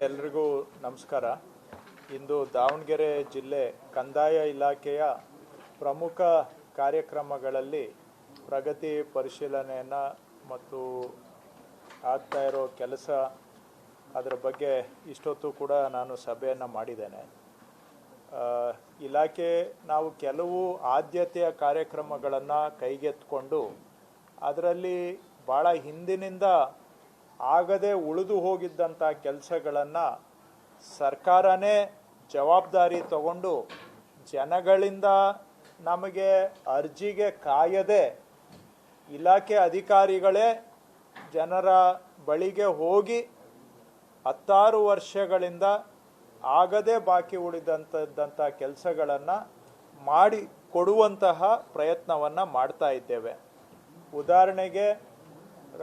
ಎಲ್ರಿಗೂ ನಮಸ್ಕಾರ. ಇಂದು ದಾವಣಗೆರೆ ಜಿಲ್ಲೆ ಕಂದಾಯ ಇಲಾಖೆಯ ಪ್ರಮುಖ ಕಾರ್ಯಕ್ರಮಗಳಲ್ಲಿ ಪ್ರಗತಿ ಪರಿಶೀಲನೆಯನ್ನು ಮತ್ತು ಆಗ್ತಾ ಇರೋ ಕೆಲಸ ಅದರ ಬಗ್ಗೆ ಇಷ್ಟೊತ್ತು ಕೂಡ ನಾನು ಸಭೆಯನ್ನು ಮಾಡಿದ್ದೇನೆ. ಇಲಾಖೆ ನಾವು ಕೆಲವು ಆದ್ಯತೆಯ ಕಾರ್ಯಕ್ರಮಗಳನ್ನು ಕೈಗೆತ್ತಿಕೊಂಡು ಅದರಲ್ಲಿ ಭಾಳ ಹಿಂದಿನಿಂದ ಆಗದೆ ಉಳಿದು ಹೋಗಿದ್ದಂಥ ಕೆಲಸಗಳನ್ನು ಸರ್ಕಾರನೇ ಜವಾಬ್ದಾರಿ ತಗೊಂಡು ಜನಗಳಿಂದ ನಮಗೆ ಅರ್ಜಿಗೆ ಕಾಯದೆ ಇಲಾಖೆ ಅಧಿಕಾರಿಗಳೇ ಜನರ ಬಳಿಗೆ ಹೋಗಿ 16 ವರ್ಷಗಳಿಂದ ಆಗದೆ ಬಾಕಿ ಉಳಿದಂಥ ಕೆಲಸಗಳನ್ನು ಮಾಡಿ ಕೊಡುವಂತಹ ಪ್ರಯತ್ನವನ್ನು ಮಾಡ್ತಾ ಇದ್ದೇವೆ. ಉದಾಹರಣೆಗೆ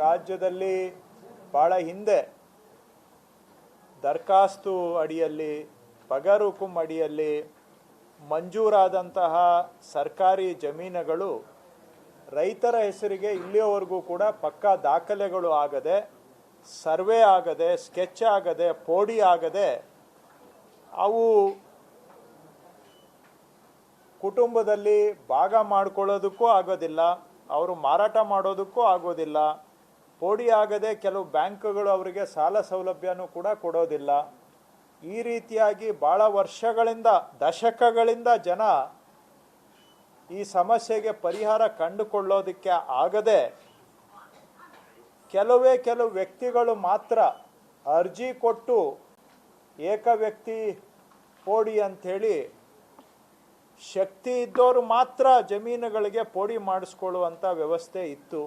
ರಾಜ್ಯದಲ್ಲಿ ಭಾಳ ಹಿಂದೆ ದರ್ಖಾಸ್ತು ಅಡಿಯಲ್ಲಿ ಪಗಾರ್ ಹುಕುಂ ಅಡಿಯಲ್ಲಿ ಮಂಜೂರಾದಂತಹ ಸರ್ಕಾರಿ ಜಮೀನುಗಳು ರೈತರ ಹೆಸರಿಗೆ ಇಲ್ಲಿಯವರೆಗೂ ಕೂಡ ಪಕ್ಕಾ ದಾಖಲೆಗಳು ಆಗದೆ, ಸರ್ವೆ ಆಗದೆ, ಸ್ಕೆಚ್ ಆಗದೆ, ಪೋಡಿ ಆಗದೆ ಅವು ಕುಟುಂಬದಲ್ಲಿ ಭಾಗ ಮಾಡ್ಕೊಳ್ಳೋದಕ್ಕೂ ಆಗೋದಿಲ್ಲ, ಅವರು ಮಾರಾಟ ಮಾಡೋದಕ್ಕೂ ಆಗೋದಿಲ್ಲ. ಪೋಡಿ ಆಗದೆ ಕೆಲವು ಬ್ಯಾಂಕ್ಗಳು ಅವರಿಗೆ ಸಾಲ ಸೌಲಭ್ಯನೂ ಕೂಡ ಕೊಡೋದಿಲ್ಲ. ಈ ರೀತಿಯಾಗಿ ಭಾಳ ವರ್ಷಗಳಿಂದ, ದಶಕಗಳಿಂದ ಜನ ಈ ಸಮಸ್ಯೆಗೆ ಪರಿಹಾರ ಕಂಡುಕೊಳ್ಳೋದಕ್ಕೆ ಆಗದೆ ಕೆಲವು ವ್ಯಕ್ತಿಗಳು ಮಾತ್ರ ಅರ್ಜಿ ಕೊಟ್ಟು ಏಕ ವ್ಯಕ್ತಿ ಪೋಡಿ ಅಂಥೇಳಿ ಶಕ್ತಿ ಇದ್ದವರು ಮಾತ್ರ ಜಮೀನುಗಳಿಗೆ ಪೋಡಿ ಮಾಡಿಸ್ಕೊಳ್ಳುವಂಥ ವ್ಯವಸ್ಥೆ ಇತ್ತು.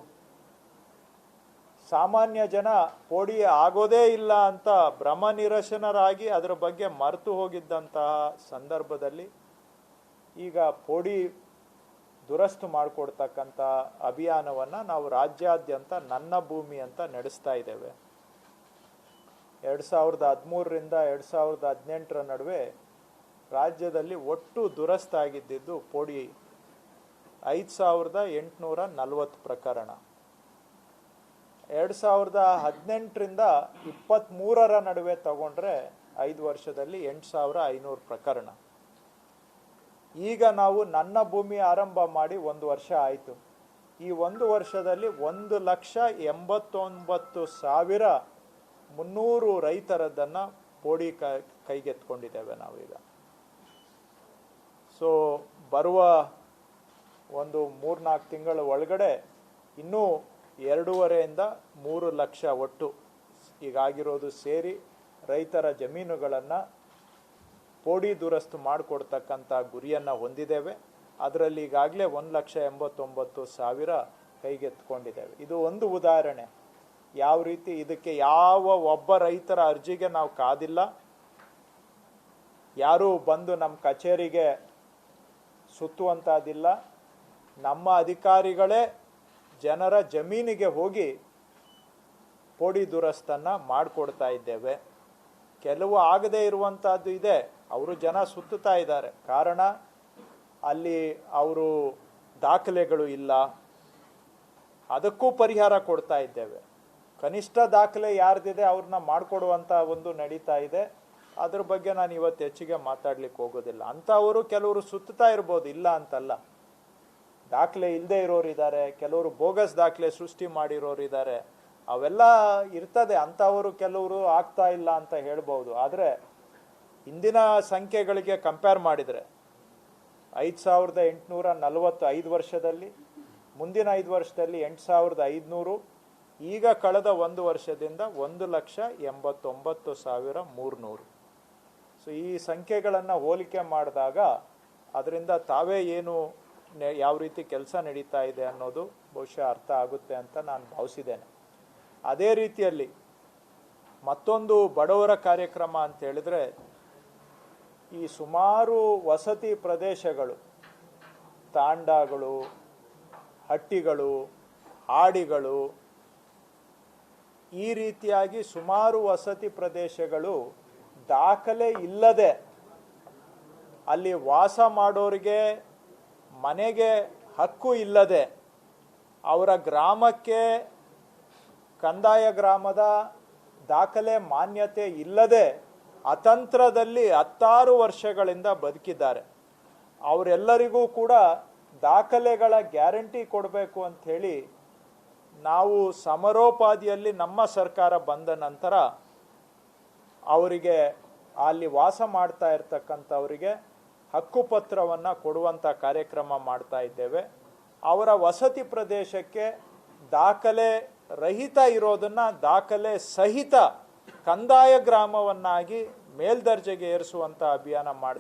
ಸಾಮಾನ್ಯ ಜನ ಪೋಡಿ ಆಗೋದೇ ಇಲ್ಲ ಅಂತ ಭ್ರಮ ನಿರಸನರಾಗಿ ಅದರ ಬಗ್ಗೆ ಮರೆತು ಹೋಗಿದ್ದಂತಹ ಸಂದರ್ಭದಲ್ಲಿ ಈಗ ಪೋಡಿ ದುರಸ್ತು ಮಾಡಿಕೊಡ್ತಕ್ಕಂಥ ಅಭಿಯಾನವನ್ನು ನಾವು ರಾಜ್ಯಾದ್ಯಂತ ನನ್ನ ಭೂಮಿ ಅಂತ ನಡೆಸ್ತಾ ಇದ್ದೇವೆ. 2013ರಿಂದ 2018 ನಡುವೆ ರಾಜ್ಯದಲ್ಲಿ ಒಟ್ಟು ದುರಸ್ತಾಗಿದ್ದು ಪೋಡಿ 5840 ಪ್ರಕರಣ. 2018ರಿಂದ 23 ನಡುವೆ ತಗೊಂಡ್ರೆ 5 ವರ್ಷದಲ್ಲಿ 8500 ಪ್ರಕರಣ. ಈಗ ನಾವು ನನ್ನ ಭೂಮಿ ಆರಂಭ ಮಾಡಿ 1 ವರ್ಷ ಆಯಿತು. ಈ 1 ವರ್ಷದಲ್ಲಿ 1,89,300 ರೈತರದನ್ನು ಪೋಡಿ ಕೈಗೆತ್ಕೊಂಡಿದ್ದೇವೆ ನಾವೀಗ. ಸೊ ಬರುವ ಒಂದು 3-4 ತಿಂಗಳ ಒಳಗಡೆ ಇನ್ನೂ 2.5ರಿಂದ 3 ಲಕ್ಷ ಒಟ್ಟು ಈಗಾಗಿರೋದು ಸೇರಿ ರೈತರ ಜಮೀನುಗಳನ್ನು ಪೋಡಿ ದುರಸ್ತು ಮಾಡಿಕೊಡ್ತಕ್ಕಂಥ ಗುರಿಯನ್ನು ಹೊಂದಿದ್ದೇವೆ. ಅದರಲ್ಲಿ ಈಗಾಗಲೇ 1,89,000 ಕೈಗೆತ್ಕೊಂಡಿದ್ದೇವೆ. ಇದು ಒಂದು ಉದಾಹರಣೆ. ಯಾವ ರೀತಿ ಇದಕ್ಕೆ ಯಾವ ಒಬ್ಬ ರೈತರ ಅರ್ಜಿಗೆ ನಾವು ಕಾದಿಲ್ಲ, ಯಾರೂ ಬಂದು ನಮ್ಮ ಕಚೇರಿಗೆ ಸುತ್ತುವಂಥದ್ದಿಲ್ಲ. ನಮ್ಮ ಅಧಿಕಾರಿಗಳೇ ಜನರ ಜಮೀನಿಗೆ ಹೋಗಿ ಪೋಡಿ ದುರಸ್ತನ್ನು ಮಾಡಿಕೊಡ್ತಾ ಇದ್ದೇವೆ. ಕೆಲವು ಆಗದೇ ಇರುವಂಥದ್ದು ಇದೆ, ಅವರು ಜನ ಸುತ್ತುತ್ತಾ ಇದ್ದಾರೆ. ಕಾರಣ ಅಲ್ಲಿ ಅವರು ದಾಖಲೆಗಳು ಇಲ್ಲ, ಅದಕ್ಕೂ ಪರಿಹಾರ ಕೊಡ್ತಾ ಇದ್ದೇವೆ. ಕನಿಷ್ಠ ದಾಖಲೆ ಯಾರ್ದಿದೆ ಅವ್ರನ್ನ ಮಾಡಿಕೊಡುವಂಥ ಒಂದು ನಡೀತಾ ಇದೆ. ಅದ್ರ ಬಗ್ಗೆ ನಾನು ಇವತ್ತು ಹೆಚ್ಚಿಗೆ ಮಾತಾಡ್ಲಿಕ್ಕೆ ಹೋಗೋದಿಲ್ಲ. ಅಂಥವರು ಕೆಲವರು ಸುತ್ತುತ್ತಾ ಇರ್ಬೋದು, ಇಲ್ಲ ಅಂತಲ್ಲ. ದಾಖಲೆ ಇಲ್ಲದೆ ಇರೋರಿದ್ದಾರೆ, ಕೆಲವರು ಬೋಗಸ್ ದಾಖಲೆ ಸೃಷ್ಟಿ ಮಾಡಿರೋರಿದ್ದಾರೆ, ಅವೆಲ್ಲ ಇರ್ತದೆ. ಅಂಥವರು ಕೆಲವರು ಆಗ್ತಾ ಇಲ್ಲ ಅಂತ ಹೇಳ್ಬೋದು. ಆದರೆ ಇಂದಿನ ಸಂಖ್ಯೆಗಳಿಗೆ ಕಂಪೇರ್ ಮಾಡಿದರೆ 5840 5 ವರ್ಷದಲ್ಲಿ, ಮುಂದಿನ 5 ವರ್ಷದಲ್ಲಿ 8500, ಈಗ ಕಳೆದ 1 ವರ್ಷದಿಂದ 1,89,300. ಸೊ ಈ ಸಂಖ್ಯೆಗಳನ್ನು ಹೋಲಿಕೆ ಮಾಡಿದಾಗ ಅದರಿಂದ ತಾವೇ ಏನು ಯಾವ ರೀತಿ ಕೆಲಸ ನಡೀತಾ ಇದೆ ಅನ್ನೋದು ಬಹುಶಃ ಅರ್ಥ ಆಗುತ್ತೆ ಅಂತ ನಾನು ಭಾವಿಸಿದ್ದೇನೆ. ಅದೇ ರೀತಿಯಲ್ಲಿ ಮತ್ತೊಂದು ಬಡವರ ಕಾರ್ಯಕ್ರಮ ಅಂತ ಹೇಳಿದ್ರೆ, ಈ ಸುಮಾರು ವಸತಿ ಪ್ರದೇಶಗಳು, ತಾಂಡಗಳು, ಹಟ್ಟಿಗಳು, ಹಾಡಿಗಳು, ಈ ರೀತಿಯಾಗಿ ಸುಮಾರು ವಸತಿ ಪ್ರದೇಶಗಳು ದಾಖಲೆ ಇಲ್ಲದೆ ಅಲ್ಲಿ ವಾಸ ಮಾಡೋರಿಗೆ ಮನೆಗೆ ಹಕ್ಕು ಇಲ್ಲದೆ ಅವರ ಗ್ರಾಮಕ್ಕೆ ಕಂದಾಯ ಗ್ರಾಮದ ದಾಖಲೆ ಮಾನ್ಯತೆ ಇಲ್ಲದೆ ಅತಂತ್ರದಲ್ಲಿ 16 ವರ್ಷಗಳಿಂದ ಬದುಕಿದ್ದಾರೆ. ಅವರೆಲ್ಲರಿಗೂ ಕೂಡ ದಾಖಲೆಗಳ ಗ್ಯಾರಂಟಿ ಕೊಡಬೇಕು ಅಂಥೇಳಿ ನಾವು ಸಮರೋಪಾದಿಯಲ್ಲಿ ನಮ್ಮ ಸರ್ಕಾರ ಬಂದ ನಂತರ ಅವರಿಗೆ ಅಲ್ಲಿ ವಾಸ ಮಾಡ್ತಾ ಇರ್ತಕ್ಕಂಥವರಿಗೆ ಹಕ್ಕುಪತ್ರವನ್ನು ಕೊಡುವಂಥ ಕಾರ್ಯಕ್ರಮ ಮಾಡ್ತಾ ಇದ್ದೇವೆ. ಅವರ ವಸತಿ ಪ್ರದೇಶಕ್ಕೆ ದಾಖಲೆ ರಹಿತ ಇರೋದನ್ನು ದಾಖಲೆ ಸಹಿತ ಕಂದಾಯ ಗ್ರಾಮವನ್ನಾಗಿ ಮೇಲ್ದರ್ಜೆಗೆ ಏರಿಸುವಂಥ ಅಭಿಯಾನ ಮಾಡ್ತಾ